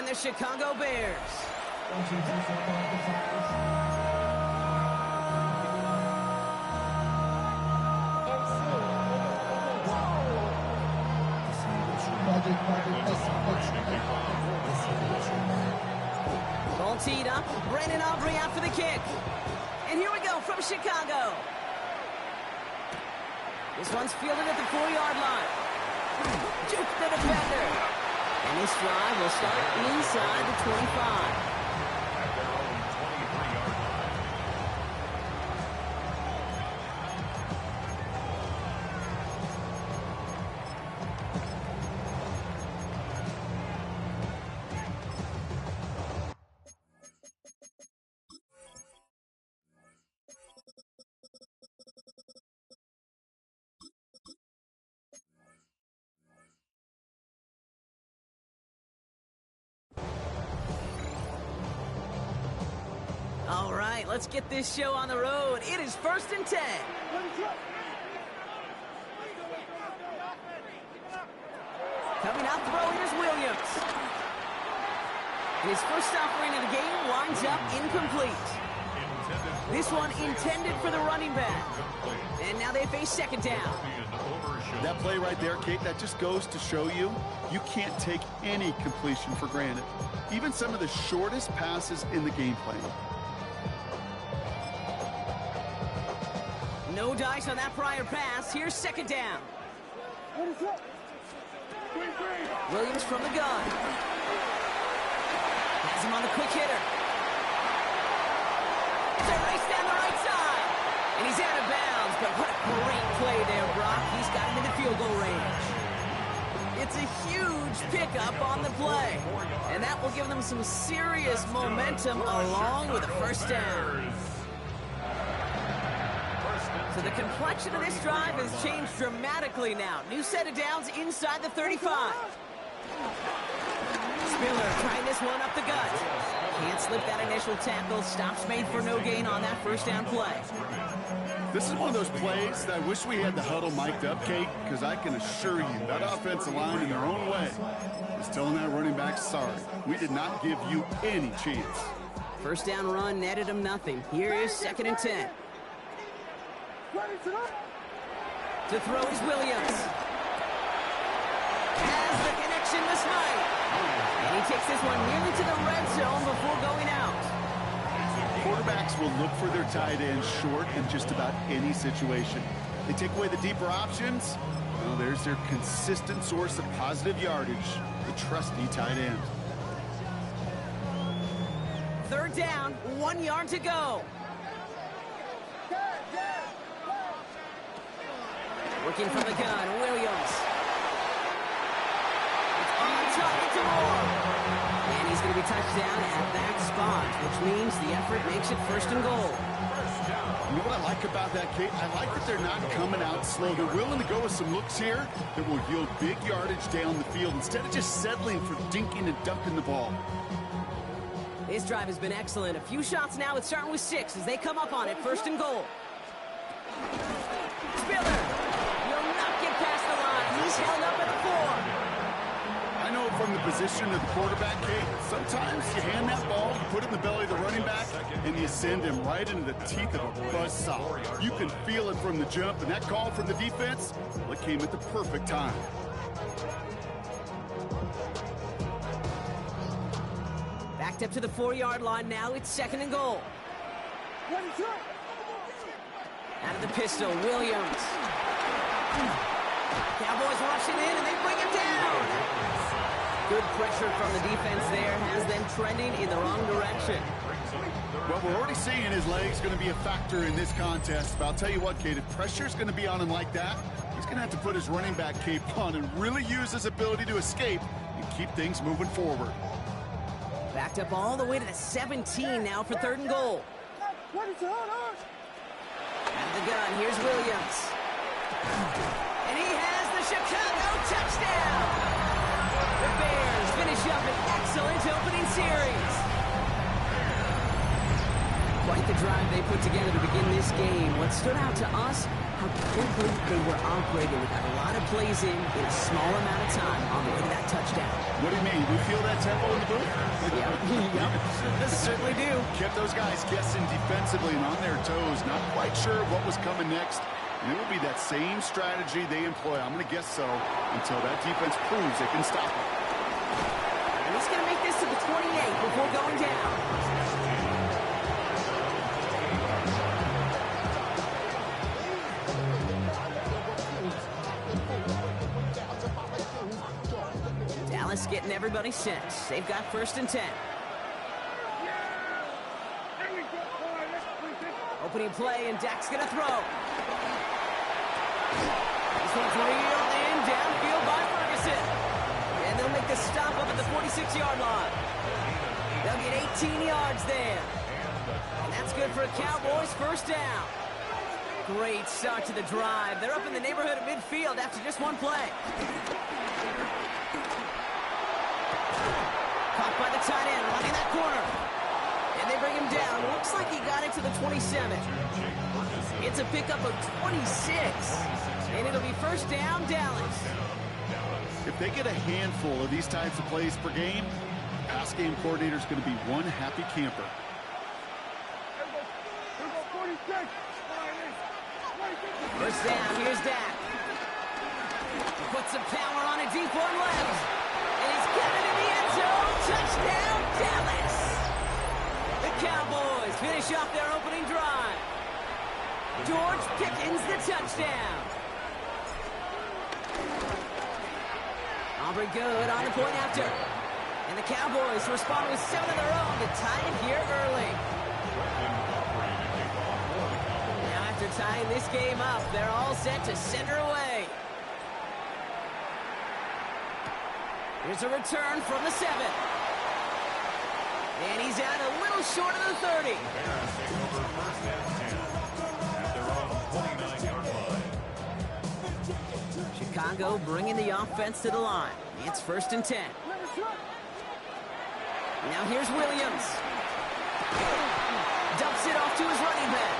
the Chicago Bears. Ball teed up. Brandon Aubrey out for the kick. And here we go from Chicago. This one's fielded at the 4-yard line. Juke the defender. And this drive will start inside the 25. All right, let's get this show on the road. It is 1st and 10. Coming out throwing is Williams. His first offering of the game winds up incomplete. This one intended for the running back. And now they face 2nd down. That play right there, Kate, that just goes to show you, you can't take any completion for granted. Even some of the shortest passes in the game plan. No dice on that prior pass. Here's 2nd down. Williams from the gun. Has him on the quick hitter. It's a race down the right side. And he's out of bounds. But what a great play there, Brock. He's got him in the field goal range. It's a huge pickup on the play. And that will give them some serious momentum along with a 1st down. So the complexion of this drive has changed dramatically now. New set of downs inside the 35. Spiller trying this one up the gut. Can't slip that initial tackle. Stops made for no gain on that 1st down play. This is one of those plays that I wish we had the huddle mic'd up, Kate, because I can assure you that offensive line in their own way is telling that running back, sorry, we did not give you any chance. 1st down run netted him nothing. Here is 2nd and 10. To throw is Williams. Has the connection with Smythe. And he takes this one nearly to the red zone before going out. Quarterbacks will look for their tight end short in just about any situation. They take away the deeper options. Well, there's their consistent source of positive yardage, the trusty tight end. 3rd down, 1 yard to go. Working from the gun, Williams. It's on target to Moore. And he's going to be touched down at that spot, which means the effort makes it 1st and goal. You know what I like about that, Kate? I like that they're not coming out slow. They're willing to go with some looks here that will yield big yardage down the field instead of just settling for dinking and dunking the ball. This drive has been excellent. A few shots now. It's starting with 6 as they come up on it. 1st and goal. Spiller. He's held up at the 4. I know from the position of the quarterback, Kate, sometimes you hand that ball, you put it in the belly of the running back, and you send him right into the teeth of a buzzsaw. You can feel it from the jump, and that call from the defense, well, it came at the perfect time. Backed up to the 4-yard line now. It's 2nd and goal. Out of the pistol, Williams. Cowboys rushing in, and they bring him down. Good pressure from the defense there has them trending in the wrong direction. Well, we're already seeing his legs going to be a factor in this contest. But I'll tell you what, Kate, if pressure's going to be on him like that, he's going to have to put his running back cape on and really use his ability to escape and keep things moving forward. Backed up all the way to the 17 now for 3rd and goal. Out of the gun, here's Williams. And he has the Chicago touchdown. The Bears finish up an excellent opening series. Quite the drive they put together to begin this game. What stood out to us how quickly they were operating. They got a lot of plays in a small amount of time on the way to that touchdown. What do you mean? We feel that tempo in the booth? Yep, certainly do. Kept those guys guessing defensively and on their toes, not quite sure what was coming next. And it will be that same strategy they employ, I'm going to guess so, until that defense proves they can stop it. And he's going to make this to the 28 before going down. Dallas getting everybody set. They've got 1st and 10. Opening play, and Dak's going to throw. This one's real in downfield by Ferguson. And they'll make the stop up at the 46-yard line. They'll get 18 yards there. And that's good for a Cowboys 1st down. Great start to the drive. They're up in the neighborhood of midfield after just one play. Caught by the tight end, running that corner. And they bring him down. Looks like he got into the 27. It's a pickup of 26. And it'll be 1st down, Dallas. If they get a handful of these types of plays per game, pass game coordinator's going to be one happy camper. First down, here's Dak. Puts some power on it, deep one left. And he's got it in the end zone. Touchdown, Dallas. The Cowboys finish off their opening drive. George Pickens, the touchdown. Aubrey good on the point after. And the Cowboys respond with 7 of their own to tie it here early. Now after tying this game up, they're all set to send her away. Here's a return from the 7. And he's out a little short of the 30. Chicago bringing the offense to the line. It's 1st and 10. Now here's Williams. Dumps it off to his running back.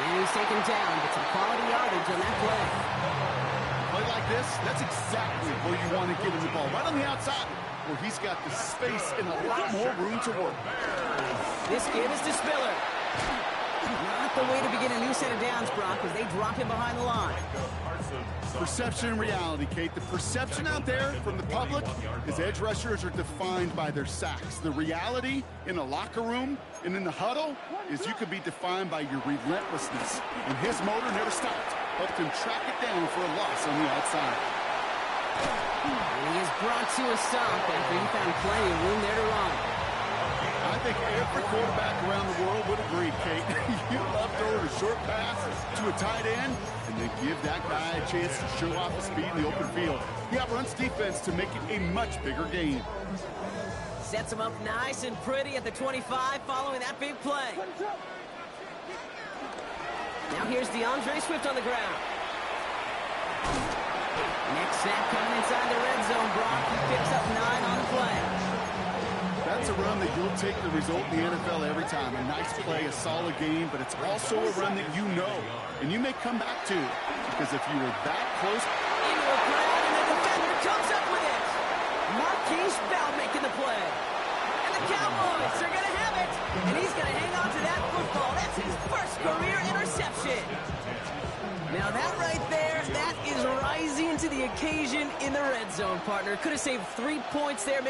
And he's taken down. Get some quality yardage on that play. Play like this, that's exactly where you want to get him the ball. Right on the outside, where he's got the space and a lot more room to work. This kid is to Spiller. Not the way to begin a new set of downs, Brock, as they drop him behind the line. Perception and reality, Kate. The perception out there from the public is edge rushers are defined by their sacks. The reality in the locker room and in the huddle is you could be defined by your relentlessness. And his motor never stopped. Helped him track it down for a loss on the outside. And he is brought to a stop after he found plenty of room there to run. I think every quarterback around the world would agree, Kate. You love throwing a short pass to a tight end and then give that guy a chance to show off his speed in the open field. He outruns defense to make it a much bigger game. Sets him up nice and pretty at the 25 following that big play. Now here's DeAndre Swift on the ground. Next snap coming inside the red zone, Brock. He picks up 9 on the play. That's a run that you'll take the result in the NFL every time. A nice play, a solid game, but it's also a run that you know and you may come back to, because if you were that close into a crowd and the defender comes up with it. Marquise Bell making the play. And the Cowboys are going to have it. And he's going to hang on to that football. That's his first career interception. Now that right there, that is rising to the occasion in the red zone, partner. Could have saved 3 points there,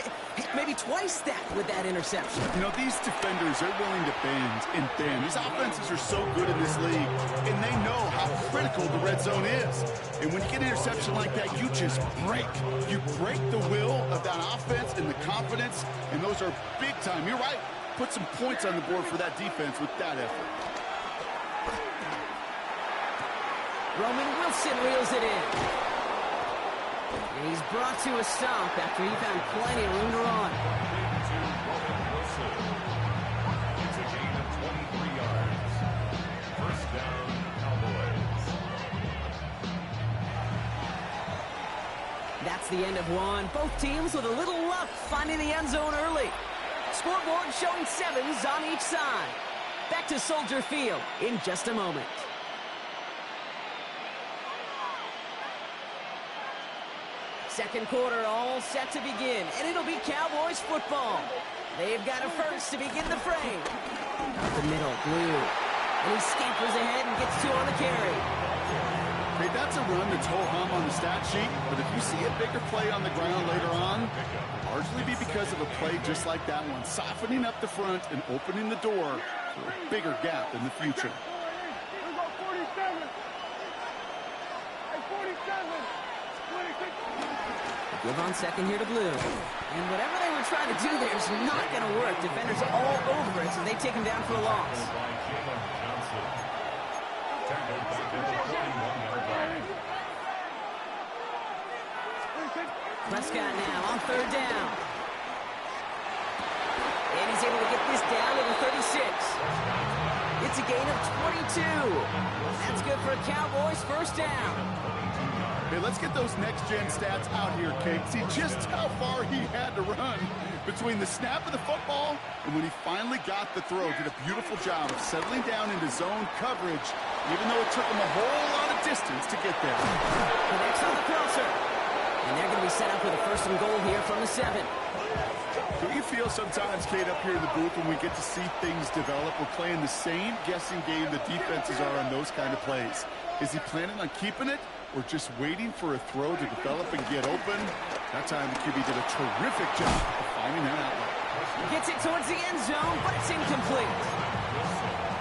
maybe twice that with that interception. You know, these defenders are willing to bend and bend. These offenses are so good in this league, and they know how critical the red zone is. And when you get an interception like that, you just break. You break the will of that offense and the confidence, and those are big time. You're right. Put some points on the board for that defense with that effort. Roman Wilson reels it in. And he's brought to a stop after he found plenty of room to run. It's a gain of 23 yards. First down, Cowboys. That's the end of one. Both teams with a little luck finding the end zone early. Scoreboard showing 7s on each side. Back to Soldier Field in just a moment. Second quarter all set to begin, and it'll be Cowboys football. They've got a first to begin the frame. Up the middle, Blue. And he scampers ahead and gets two on the carry. Hey, that's a run that's ho-hum on the stat sheet, but if you see a bigger play on the ground later on, it'll largely be because of a play just like that one, softening up the front and opening the door for a bigger gap in the future. Give on second here to Blue. And whatever they were trying to do there is not going to work. Defenders all over it, so they take him down for a loss. Prescott now on third down. And he's able to get this down to the 36. It's a gain of 22. That's good for a Cowboys first down. Hey, let's get those next-gen stats out here, Kate. See just how far he had to run between the snap of the football and when he finally got the throw. Did a beautiful job of settling down into zone coverage, even though it took him a whole lot of distance to get there. Connects on the crosser. And they're going to be set up with a first and goal here from the 7. Do you feel sometimes, Kate, up here in the booth when we get to see things develop, we're playing the same guessing game the defenses are on those kind of plays? Is he planning on keeping it or just waiting for a throw to develop and get open? That time the QB did a terrific job of finding that outlet. Gets it towards the end zone, but it's incomplete.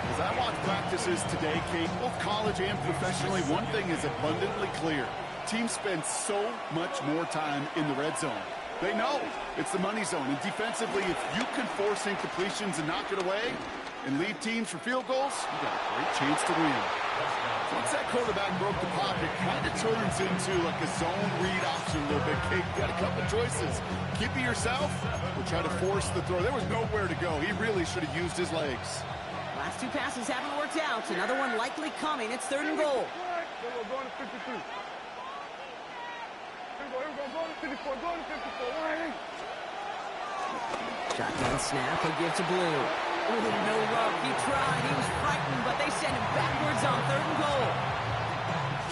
As I watch practices today, Kate, both college and professionally, one thing is abundantly clear. Teams spend so much more time in the red zone. They know it's the money zone. And defensively, if you can force incompletions and knock it away and lead teams for field goals, you got a great chance to win. Once that quarterback broke the pocket, kind of turns into like a zone read option a little bit. Kate, you got a couple choices. Keep it yourself or try to force the throw. There was nowhere to go. He really should have used his legs. Last two passes haven't worked out. Another one likely coming. It's third and goal. Shotgun snap, he'll give to Blue. Ooh, no rub, he tried, he was frightened, but they send him backwards on third and goal.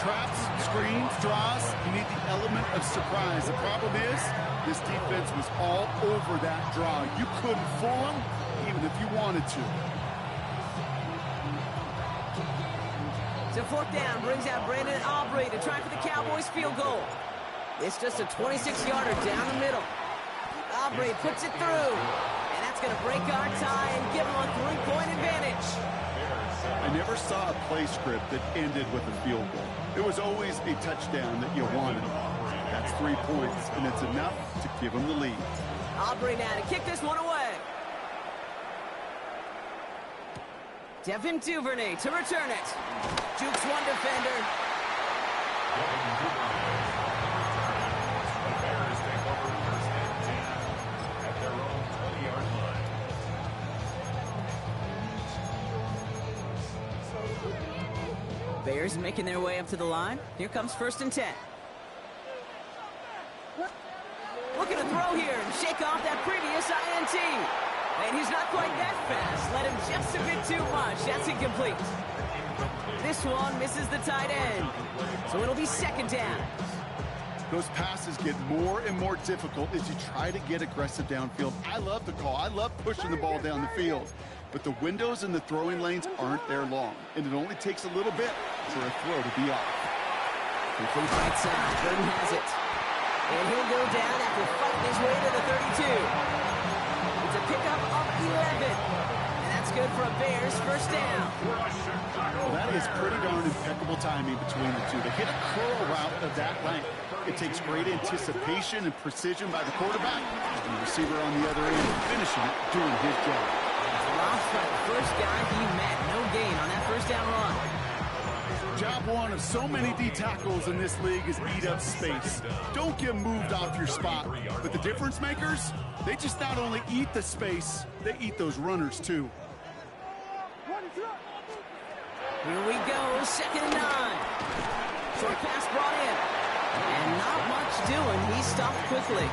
Traps, screens, draws, you need the element of surprise. The problem is, this defense was all over that draw. You couldn't fool them, even if you wanted to. So fourth down, brings out Brandon Aubrey to try for the Cowboys field goal. It's just a 26-yarder down the middle. Aubrey puts it through. And that's going to break our tie and give him a 3-point advantage. I never saw a play script that ended with a field goal. It was always a touchdown that you wanted. That's 3 points, and it's enough to give him the lead. Aubrey now to kick this one away. Devin Duvernay to return it. Jukes one defender. Bears making their way up to the line. Here comes first and 10. Looking to throw here and shake off that previous INT. And he's not quite that fast. Let him just a bit too much. That's incomplete. This one misses the tight end. So it'll be second down. Those passes get more and more difficult as you try to get aggressive downfield. I love the call. I love pushing the ball down the field. But the windows in the throwing lanes aren't there long. And it only takes a little bit for a throw to be off. From right side, Burton has it. And he'll go down after fighting his way to the 32. It's a pickup of 11. And that's good for a Bears first down. Well, that is pretty darn impeccable timing between the two. To hit a curl route of that length, it takes great anticipation and precision by the quarterback. And the receiver on the other end finishing it, doing his job. Lost by the first guy he met. No gain on that first down run. Job one of so many D tackles in this league is eat up space. Don't get moved off your spot. But the difference makers, they just not only eat the space, they eat those runners too. Here we go, second and 9. Short pass brought in. And not much doing. He stopped quickly.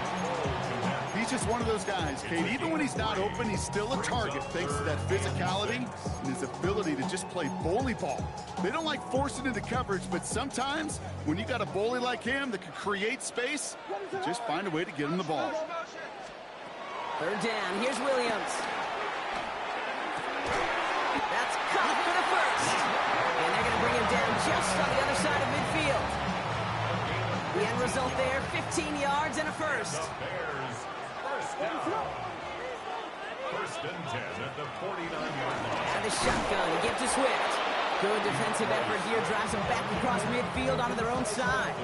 These He's just one of those guys, Kate. Even when he's not open, he's still a target thanks to that physicality and his ability to just play bully ball. They don't like forcing into coverage, but sometimes when you got a bully like him that can create space, just find a way to get him the ball. Third down. Here's Williams. That's caught for the first. And they're going to bring him down just on the other side of midfield. The end result there, 15 yards and a first. Bears first down. First and 10 at the 49-yard line. And the shotgun, he gives to Swift. Good defensive effort here, drives them back across midfield onto their own side.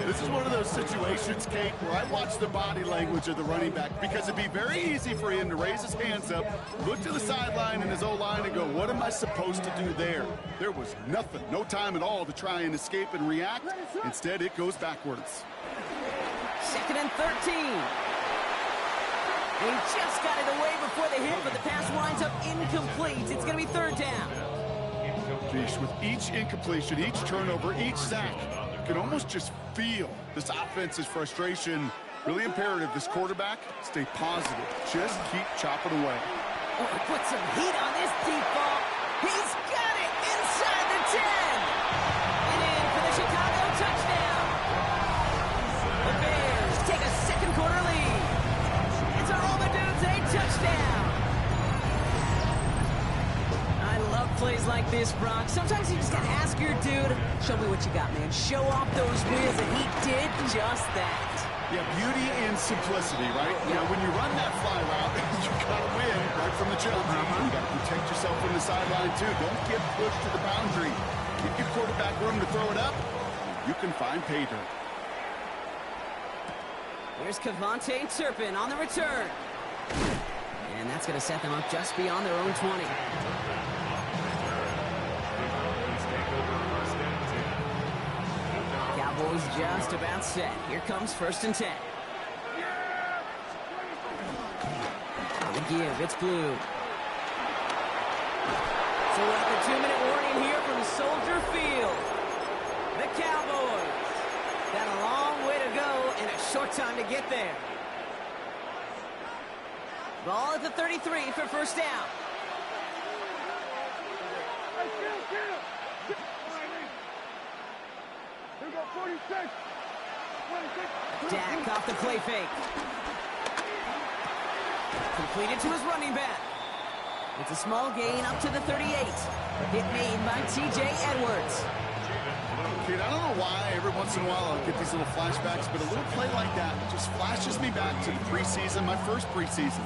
This is one of those situations, Kate, where I watch the body language of the running back because it'd be very easy for him to raise his hands up, look to the sideline in his O-line and go, what am I supposed to do there? There was nothing, no time at all to try and escape and react. Instead, it goes backwards. 2nd and 13. He just got it away before the hit, but the pass winds up incomplete. It's going to be third down. Fish, with each incompletion, each turnover, each sack, you can almost just feel this offense's frustration. Really imperative this quarterback stay positive. Just keep chopping away. Oh, he put some heat on this deep ball. He's got it inside the 10. And in for the Chicago touchdown. The Bears take a second quarter lead. It's a Romadudes touchdown. I love plays like this, Brock. Sometimes you just gotta ask your dude, show me what you got, man. Show off those wheels, and he did just that. Yeah, beauty and simplicity, right? You know, when you run that fly route, you gotta win right from the jump. You gotta protect yourself from the sideline, too. Don't get pushed to the boundary. Give your quarterback room to throw it up, you can find pay dirt. Here's Kevontae Turpin on the return. And that's going to set them up just beyond their own 20. Cowboys just about set. Here comes 1st and 10. On the give, it's Blue. So we're at the 2-minute warning here from Soldier Field. The Cowboys got a long way to go and a short time to get there. Ball at the 33 for first down. Dak off the play fake. Completed to his running back. It's a small gain up to the 38. Hit made by T.J. Edwards. Kid, I don't know why every once in a while I'll get these little flashbacks, but a little play like that just flashes me back to the preseason, my first preseason.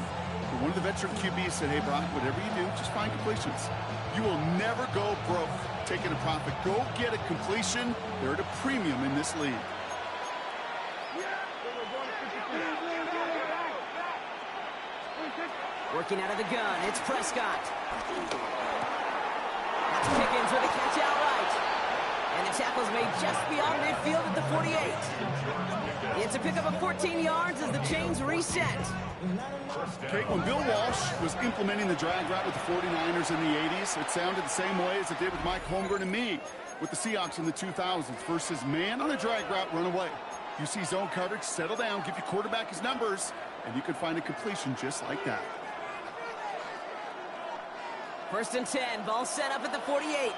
One of the veteran QBs said, hey, Brock, whatever you do, just find completions. You will never go broke taking a profit. Go get a completion. They're at a premium in this league. Working out of the gun, it's Prescott. That's Pickens with a catch outright. And the tackle's made just beyond midfield at the 48. It's a pickup of 14 yards as the chains reset. Okay, when Bill Walsh was implementing the drag route with the 49ers in the 80s, it sounded the same way as it did with Mike Holmgren and me with the Seahawks in the 2000s versus man on a drag route, run away. You see zone coverage, settle down, give your quarterback his numbers, and you can find a completion just like that. 1st and 10, ball set up at the 48.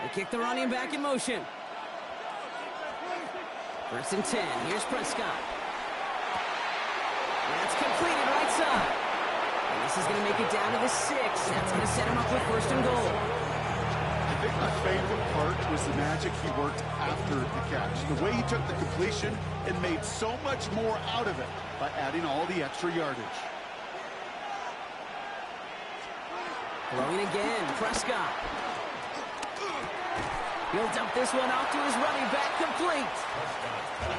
They kick the running back in motion. 1st and 10, here's Prescott. That's completed right side. And this is going to make it down to the 6. That's going to set him up with 1st and goal. I think my favorite part was the magic he worked after the catch. The way he took the completion and made so much more out of it by adding all the extra yardage. Throwing again, Prescott. He'll dump this one off to his running back, complete.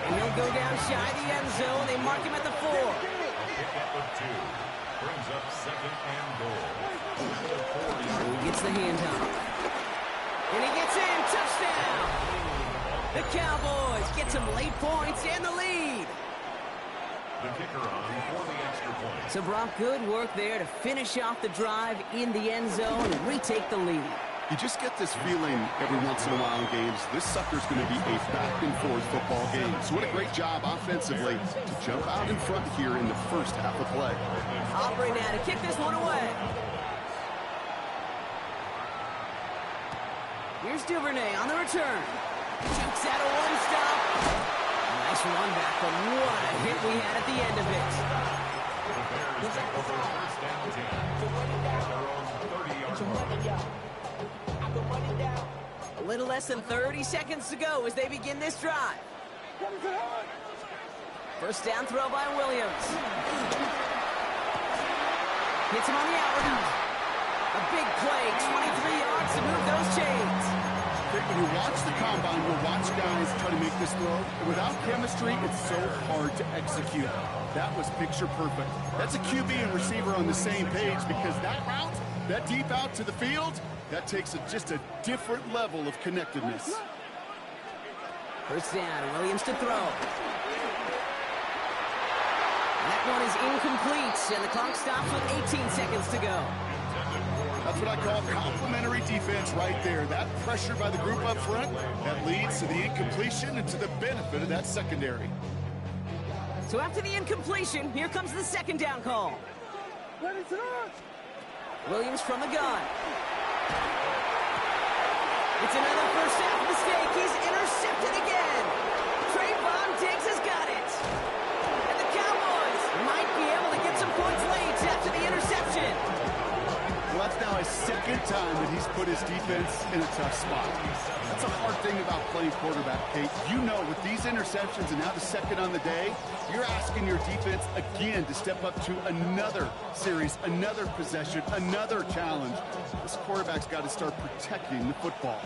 And he'll go down shy of the end zone. They mark him at the 4. Pickup of 2. Brings up 2nd and goal. He gets the handoff. And he gets in, touchdown. The Cowboys get some late points and the lead. The kicker on for the extra point. So, Brock, good work there to finish off the drive in the end zone and retake the lead. You just get this feeling every once in a while in games, this sucker's going to be a back-and-forth football game. So what a great job offensively to jump out in front here in the first half of play. Aubrey now to kick this one away. Here's Duvernay on the return. Jukes out a one-stop. Nice run back, but what a hit we had at the end of it. A little less than 30 seconds to go as they begin this drive. First down throw by Williams. Hits him on the outward. A big play, 23 yards to move those chains. When you watch the combine, you'll watch guys try to make this throw. Without chemistry, it's so hard to execute. That was picture perfect. That's a QB and receiver on the same page because that route, that deep out to the field, that takes just a different level of connectedness. First down, Williams to throw. That one is incomplete, and the clock stops with 18 seconds to go. That's what I call complimentary defense right there. That pressure by the group up front, that leads to the incompletion and to the benefit of that secondary. So after the incompletion, here comes the second down call. Williams from the gun. It's another first half mistake. He's intercepted again. Trayvon Diggs has got it. And the Cowboys might be able to get some points late after the interception. Well, that's now his second time that he's put his defense in a tough spot. That's a hard thing about playing quarterback, Kate. You know, with these interceptions and now the second on the day, you're asking your defense again to step up to another series, another possession, another challenge. This quarterback's got to start protecting the football.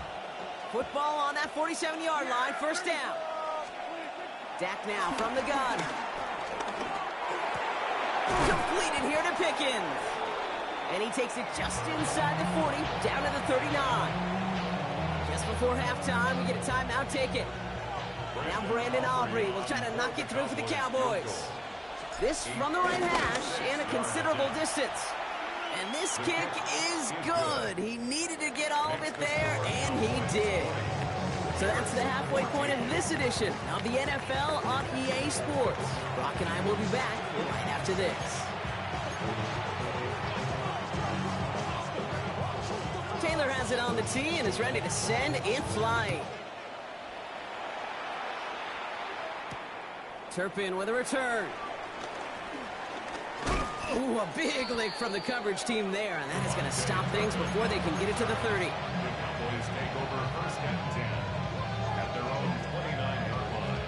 Football on that 47-yard line, first down. Dak now from the gun. Completed here to Pickens. And he takes it just inside the 40, down to the 39. Just before halftime, we get a timeout taken. Now Brandon Aubrey will try to knock it through for the Cowboys. This from the right hash and a considerable distance. And this kick is good. He needed to get all of it there, and he did. So that's the halfway point of this edition of the NFL on EA Sports. Brock and I will be back right after this. Taylor has it on the tee and is ready to send it flying. Turpin with a return. Ooh, a big lick from the coverage team there, and that is going to stop things before they can get it to the 30. The Cowboys take over first and 10 at their own 29-yard line.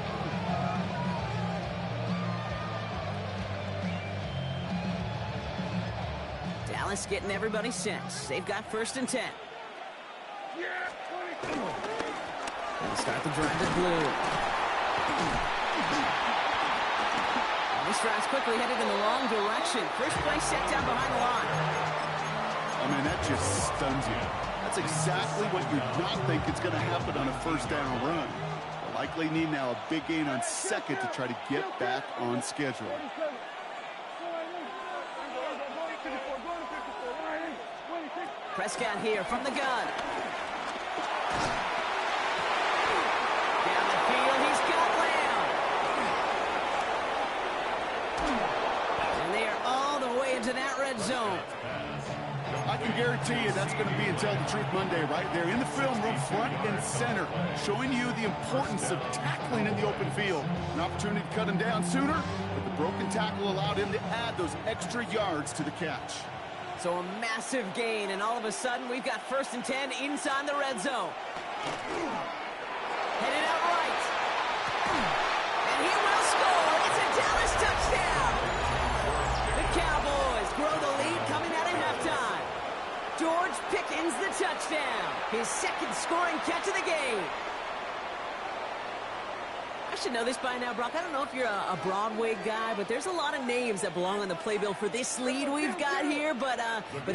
Dallas getting everybody set. They've got first and 10. They'll start the drive with blue. This drive's quickly headed in the wrong direction. First play set down behind the line. I mean, that just stuns you. That's exactly what you not think is going to happen on a first down run. They'll likely need now a big gain on second to try to get back on schedule. Prescott here from the gun. Down the field, he's got Lamb. And they are all the way into that red zone. I can guarantee you that's going to be until the Truth Monday right there in the film room, front and center, showing you the importance of tackling in the open field. An opportunity to cut him down sooner, but the broken tackle allowed him to add those extra yards to the catch. So a massive gain, and all of a sudden we've got first and 10 inside the red zone. Headed out right. And he will score. It's a Dallas touchdown. The Cowboys grow the lead coming out of halftime. George Pickens the touchdown. His second scoring catch of the game. I should know this by now, Brock. I don't know if you're a Broadway guy, but there's a lot of names that belong on the playbill for this lead we've got here, but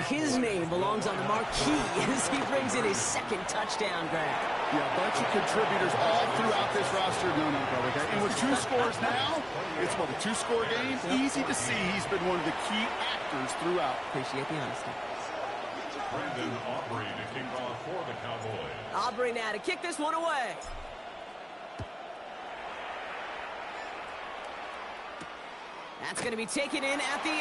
his name belongs on the marquee as he brings in his second touchdown grab. Yeah, a bunch of contributors all throughout this roster. No, brother. Okay? And with two scores now, it's what, a two-score game? Easy to see he's been one of the key actors throughout. Appreciate the honesty. Brandon Aubrey to kick off for the Cowboys. Aubrey now to kick this one away. That's going to be taken in at the 8.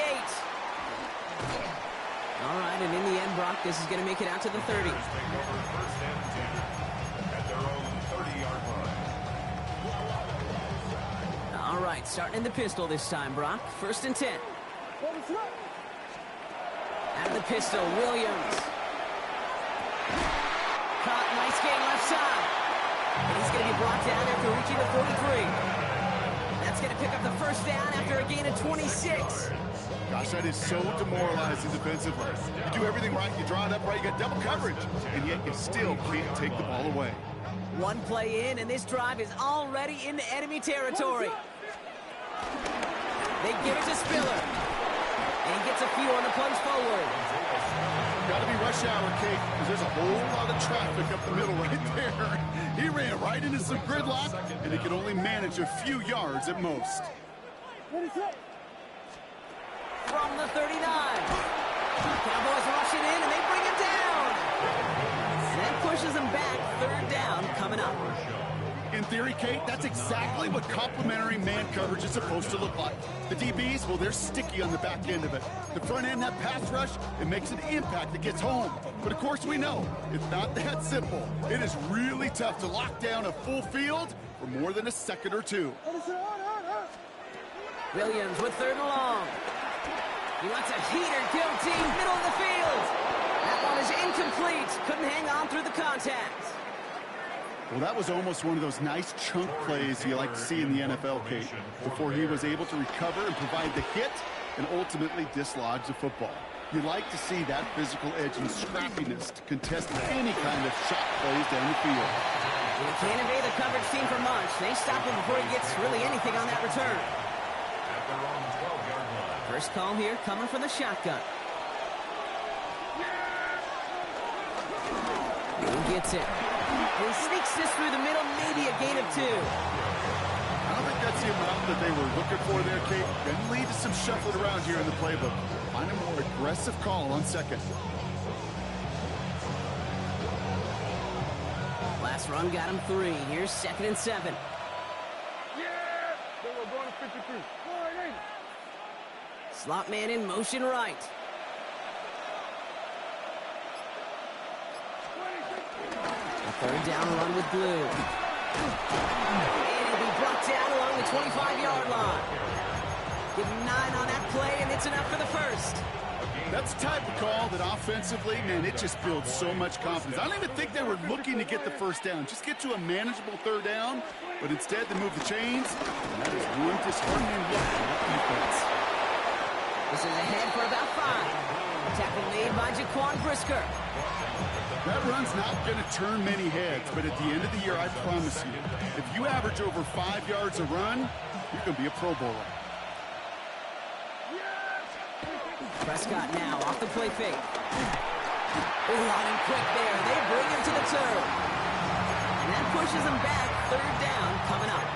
All right, and in the end, Brock, this is going to make it out to the 30. Take over first and 10 at their own 30-yard line. All right, starting in the pistol this time, Brock. First and 10. Out of the pistol, Williams. Caught, nice game left side. And he's going to be brought down after reaching the 43. That's going to pick up the first down after a gain of 26. Gosh, that is so demoralizing defensively. You do everything right, you draw it up right, you got double coverage, and yet you still can't take the ball away. One play in, and this drive is already into enemy territory. They give it to Spiller. And he gets a few on the plunge forward. Got to be rush hour, Kate, because there's a whole lot of traffic up the middle right there. He ran right into some gridlock, and he could only manage a few yards at most. From the 39. Cowboys rush it in, and they bring him down. And that pushes him back. Third down coming up. In theory, Kate, that's exactly what complementary man coverage is supposed to look like. The DBs, well, they're sticky on the back end of it. The front end, that pass rush, it makes an impact that gets home. But of course we know, it's not that simple. It is really tough to lock down a full field for more than a second or two. Williams with third and long. He wants a heater, kill team, middle of the field. That one is incomplete. Couldn't hang on through the contact. Well, that was almost one of those nice chunk plays you like to see in the NFL, Kate, before he was able to recover and provide the hit and ultimately dislodge the football. You like to see that physical edge and scrappiness to contest any kind of shot plays down the field. They can't evade the coverage team for much. They stop him before he gets really anything on that return. At their own 12-yard line. First call here coming from the shotgun. He gets it. He sneaks this through the middle, maybe a gain of 2. I don't think that's the amount that they were looking for there, Kate. Can lead to some shuffling around here in the playbook. Find a more aggressive call on second. Last run got him 3. Here's second and 7. Slot man in motion right. A third down run with Blue. And he'll be brought down along the 25-yard line. Give him 9 on that play, and it's enough for the first. That's the type of call that offensively, man, it just builds so much confidence. I don't even think they were looking to get the first down. Just get to a manageable third down, but instead they move the chains, and that is one disheartening look at that defense. This is ahead for about 5. Tackle made by Jaquan Brisker. That run's not going to turn many heads, but at the end of the year, I promise you, if you average over 5 yards a run, you're going to be a Pro Bowler. Prescott now off the play fake. Oh, on and quick there. They bring him to the turf. And that pushes him back. Third down coming up.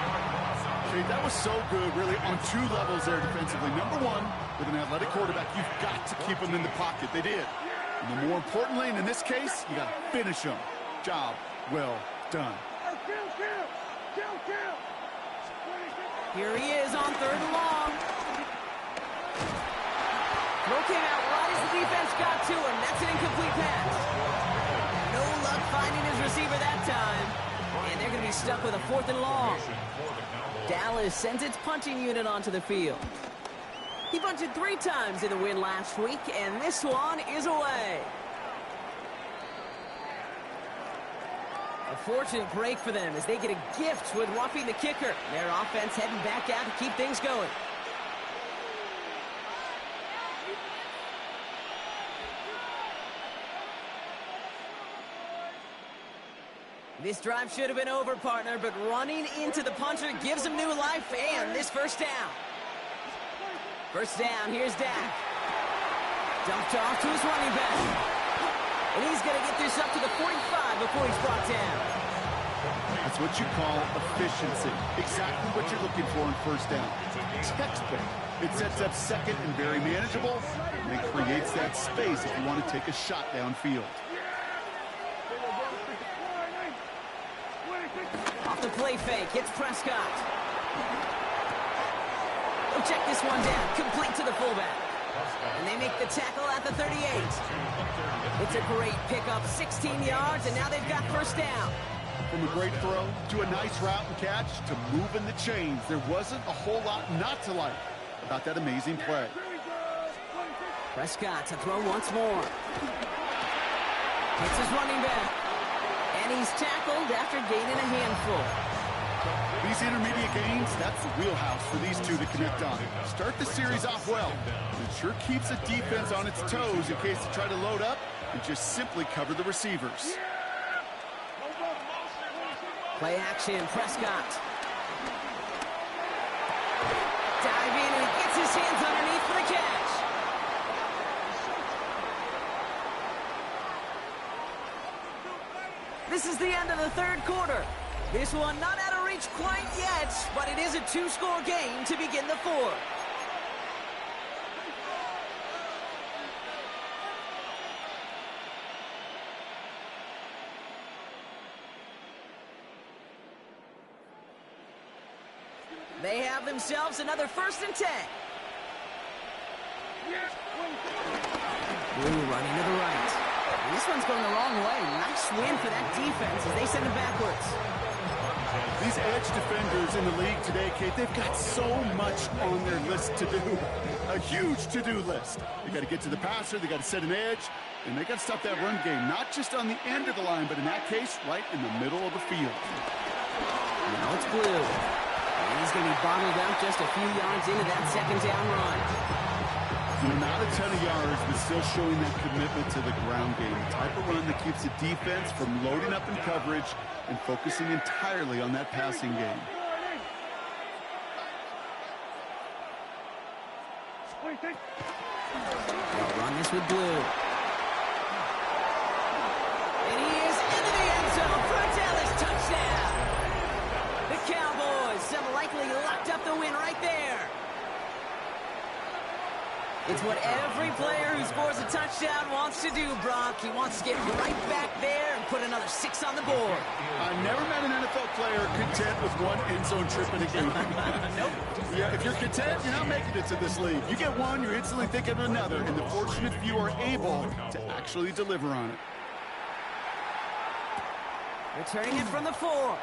Okay, that was so good, really, on 2 levels there defensively. Number 1, with an athletic quarterback, you've got to keep him in the pocket. They did. And then more importantly, and in this case, you got to finish him. Job well done. Here he is on third and long. Throw came out right as the defense got to him. That's an incomplete pass. No luck finding his receiver that time. And they're going to be stuck with a 4th and long. Dallas sends its punting unit onto the field. He punted 3 times in the win last week, and this one is away. A fortunate break for them as they get a gift with roughing the kicker. Their offense heading back out to keep things going. This drive should have been over, partner, but running into the punter gives him new life and this first down. First down, here's Dak. Dumped off to his running back. And he's going to get this up to the 45 before he's brought down. That's what you call efficiency. Exactly what you're looking for in first down. Textbook. It sets up second and very manageable. and it creates that space if you want to take a shot downfield. Off the play fake, it's Prescott. He'll check this one down, complete to the fullback. And they make the tackle at the 38. It's a great pickup, 16 yards, and now they've got first down. From a great throw to a nice route and catch to moving the chains, there wasn't a whole lot not to like about that amazing play. Prescott to throw once more. It's his running back. And he's tackled after gaining a handful. These intermediate gains, that's the wheelhouse for these two to connect on. Start the series off well. It sure keeps the defense on its toes in case they try to load up and just simply cover the receivers. Play action, Prescott. Dive in, and he gets his hands underneath for the catch. This is the end of the third quarter. This one not out of reach quite yet, but it is a two-score game to begin the fourth. They have themselves another 1st and 10. Blue running to the right. This one's going the wrong way. Nice win for that defense as they send it backwards. These edge defenders in the league today, Kate, they've got so much on their list to do. A huge to-do list. They got to get to the passer, they got to set an edge, and they got to stop that run game, not just on the end of the line, but in that case, right in the middle of the field. Now it's Blue. And he's going to be bottled up just a few yards into that 2nd down run. Not a ton of yards, but still showing that commitment to the ground game. The type of run that keeps the defense from loading up in coverage and focusing entirely on that passing game. They'll run this with Blue. And he is into the end zone for a Dallas touchdown. The Cowboys have likely locked up the win right there. It's what every player who scores a touchdown wants to do, Brock. He wants to get right back there and put another 6 on the board. I've never met an NFL player content with one end zone trip in a game. Nope. Yeah, if you're content, you're not making it to this league. You get one, you're instantly thinking of another, and the fortunate few are able to actually deliver on it. Returning it from the 4.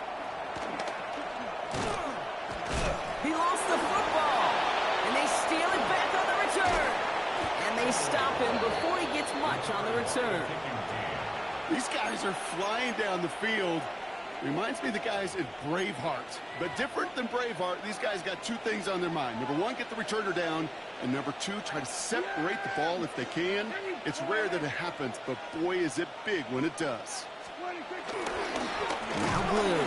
He lost the football, and they steal it back on the return. And they stop him before he gets much on the return. These guys are flying down the field. Reminds me of the guys at Braveheart. But different than Braveheart, these guys got 2 things on their mind. Number 1, get the returner down. And number 2, try to separate the ball if they can. It's rare that it happens, but boy, is it big when it does. Now Blue.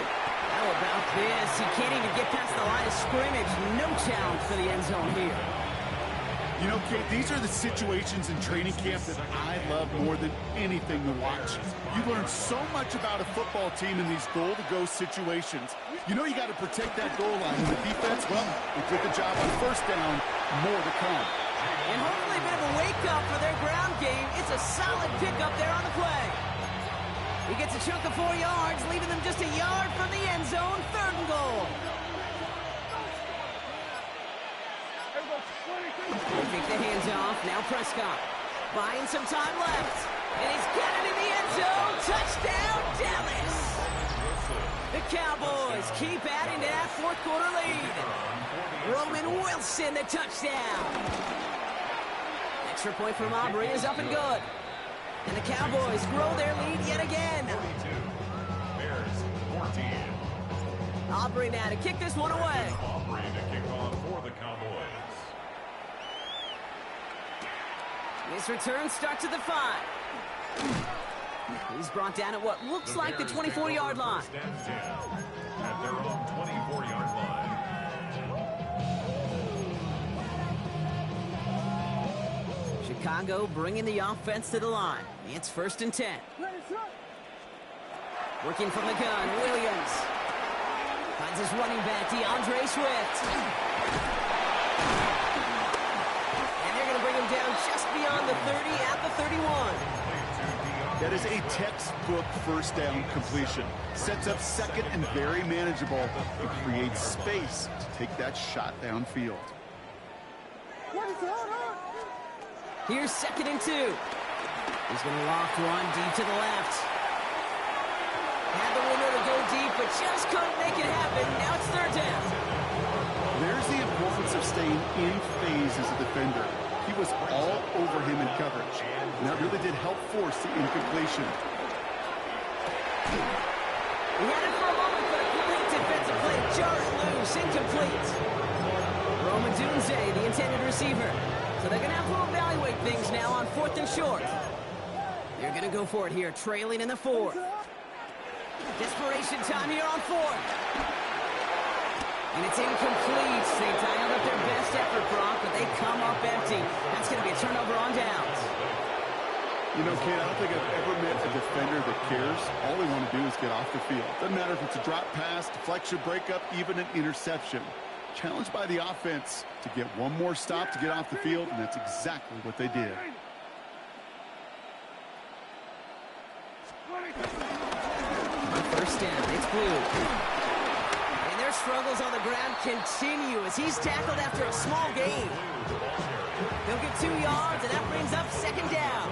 How about this? He can't even get past the line of scrimmage. No challenge for the end zone here. You know, Kate, these are the situations in training camp that I love more than anything to watch. You learn so much about a football team in these goal-to-go situations. You know you got to protect that goal line. And the defense, well, they did the job on 1st down. More to come. And hopefully a bit of a wake-up for their ground game. It's a solid pickup there on the play. He gets a chunk of 4 yards, leaving them just a yard from the end zone. 3rd and goal. They take the hands off. Now Prescott. Buying some time left. And he's got it in the end zone. Touchdown, Dallas. The Cowboys keep adding to that 4th quarter lead. Roman Wilson, the touchdown. Extra point from Aubrey is up and good. And the Cowboys grow their lead yet again. Bears 14. Aubrey now to kick this one away. Aubrey to kick off for the Cowboys. This return starts at the 5. He's brought down at what looks like the 24-yard line. First and 10 at their own 24-yard line. Chicago bringing the offense to the line. It's 1st and 10. Working from the gun, Williams. Finds his running back, DeAndre Swift. And they're going to bring him down just beyond the 30 at the 31. That is a textbook first down completion. Sets up second and very manageable and creates space to take that shot downfield. Here's 2nd and 2. He's going to loft one deep to the left. Had the window to go deep, but just couldn't make it happen. Now it's 3rd down. There's the importance of staying in phase as a defender. He was all over him in coverage. And that really did help force the incompletion. He had it for a moment, but a complete defensive play jarred loose, incomplete. Rome Odunze, the intended receiver. So they're going to have to evaluate things now on 4th and short. They're going to go for it here, trailing in the 4th. Desperation time here on 4th. And it's incomplete. They dialed up their best effort, Brock, but they come up empty. That's going to be a turnover on downs. You know, Kate, I don't think I've ever met a defender that cares. All they want to do is get off the field. Doesn't matter if it's a drop pass, deflection, breakup, even an interception. Challenged by the offense to get one more stop to get off the field, and that's exactly what they did. First down, it's Blue. And their struggles on the ground continue as he's tackled after a small gain. They'll get 2 yards, and that brings up 2nd down.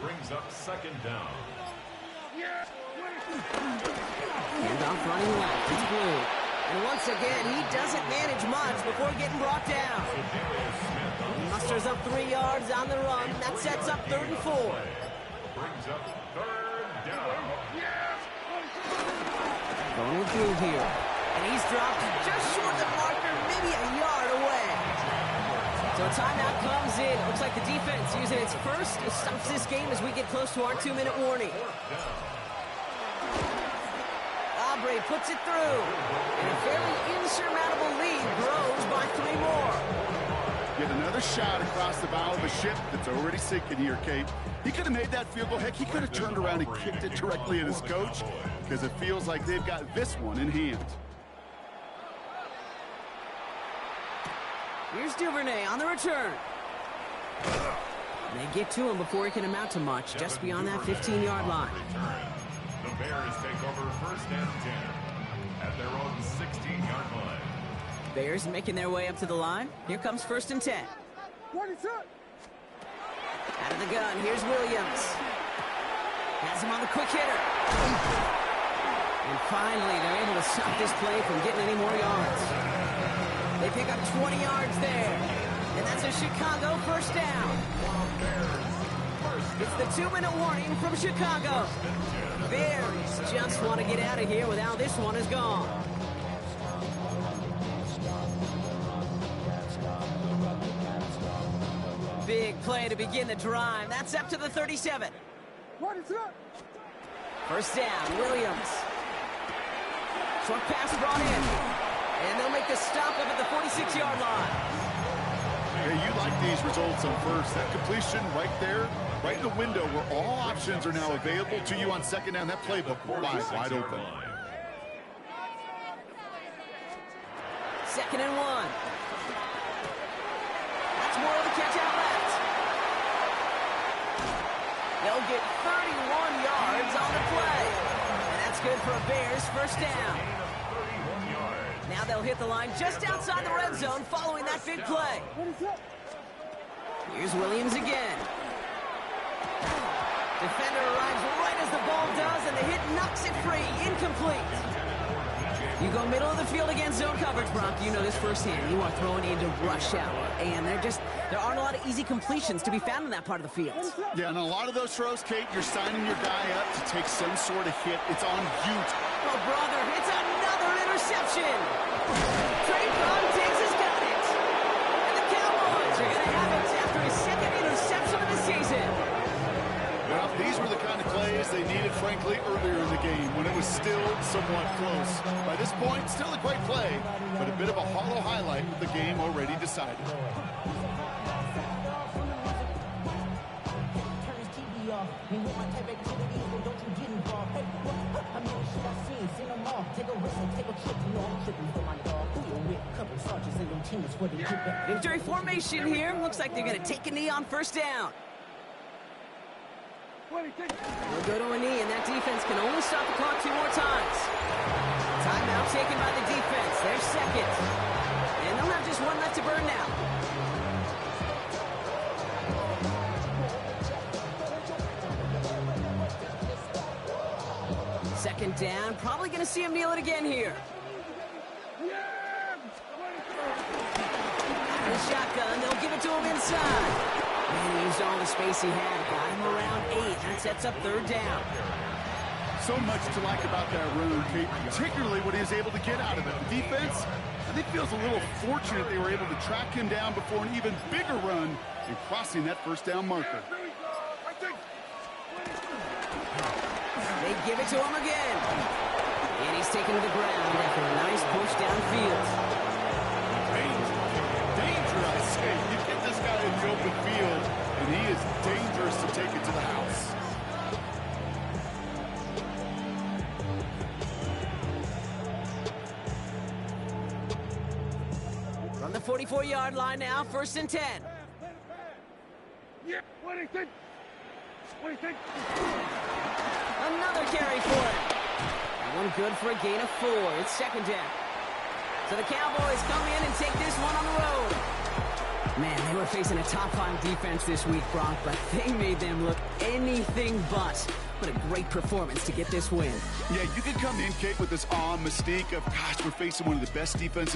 Brings up 2nd down. Handoff running left, it's Blue. And once again, he doesn't manage much before getting brought down. He musters up 3 yards on the run. That sets up 3rd and 4. Brings up 3rd down. Going with Blue here. And he's dropped just short of the marker, maybe a yard away. So a timeout comes in. Looks like the defense using its first to stop this game as we get close to our 2-minute warning. Aubrey puts it through. And a fairly insurmountable lead grows by 3 more. Get another shot across the bow of a ship that's already sinking here, Kate. He could have made that field goal. Heck, he could have turned around and kicked it directly at his coach because it feels like they've got this one in hand. Here's Duvernay on the return. They get to him before he can amount to much, just beyond that 15-yard line. The Bears take over 1st and 10 at their own 16-yard line. Bears making their way up to the line. Here comes 1st and 10. Out of the gun, here's Williams. Has him on the quick hitter. And finally, they're able to stop this play from getting any more yards. They pick up 20 yards there. And that's a Chicago 1st down. It's the 2-minute warning from Chicago. Bears just want to get out of here with how this one is gone. Big play to begin the drive. That's up to the 37. 1st down, Williams. Short pass brought in. And they'll make the stop up at the 46-yard line. Hey, you like these results on 1st. That completion right there, right in the window where all options are now available to you on 2nd down. That playbook wide open. 2nd and 1. That's more of the catch out left. They'll get 31 yards on the play. And that's good for a Bears 1st down. Now they'll hit the line just outside the red zone following that big play. Here's Williams again. Defender arrives right as the ball does, and the hit knocks it free. Incomplete. You go middle of the field against zone coverage, Brock. You know this firsthand. You are throwing into rush hour, and there aren't a lot of easy completions to be found in that part of the field. Yeah, and a lot of those throws, Kate, you're signing your guy up to take some sort of hit. It's on you. Oh, brother, it's another interception. Trayvon Diggs has got it. And the Cowboys are going to have it after his 2nd interception of the season. Well, these were the kind of plays they needed, frankly, earlier in the game when it was still somewhat close. By this point, still a great play, but a bit of a hollow highlight with the game already decided. Victory formation here. Looks like they're going to take a knee on first down. They'll go to a knee, and that defense can only stop the clock 2 more times. Timeout taken by the defense. They're second. And they'll have just one left to burn now. Second down. Probably going to see him kneel it again here. Out of the shotgun. They'll give it to him inside. And he used all the space he had. Got him around 8. That sets up third down. So much to like about that run, Kate, particularly what he was able to get out of it. The defense, I think, feels a little fortunate they were able to track him down before an even bigger run and crossing that first down marker. They give it to him again. And he's taken to the ground after a nice push downfield. Danger, I say. You get this guy in the open field, and he is dangerous to take it to the house. From the 44-yard line now, 1st and 10. Yeah, what do you think? What do you think? Another carry for him. That one good for a gain of 4. It's second down. So the Cowboys come in and take this one on the road. Man, they were facing a top-5 defense this week, Brock, but they made them look anything but. What a great performance to get this win. Yeah, you can come in, Kate, with this awe and mystique of, gosh, we're facing one of the best defenses